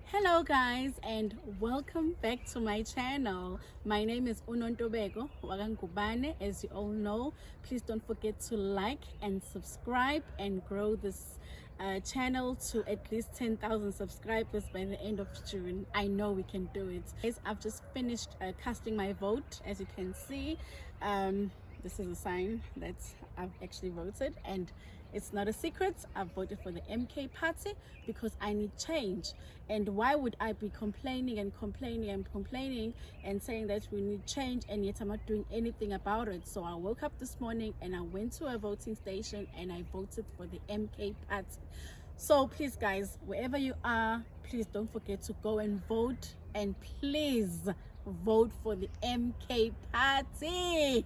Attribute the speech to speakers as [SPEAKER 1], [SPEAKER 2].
[SPEAKER 1] Hello guys, and welcome back to my channel. My name is Unontobeko Wakangubane. As you all know, please don't forget to like and subscribe and grow this channel to at least 10,000 subscribers by the end of June. I know we can do it. Guys, I've just finished casting my vote. As you can see, this is a sign that I've actually voted, and it's not a secret. I've voted for the MK party because I need change. And why would I be complaining and saying that we need change, and yet I'm not doing anything about it? So I woke up this morning and I went to a voting station and I voted for the MK party. So please guys, wherever you are, please don't forget to go and vote, and please vote for the MK party.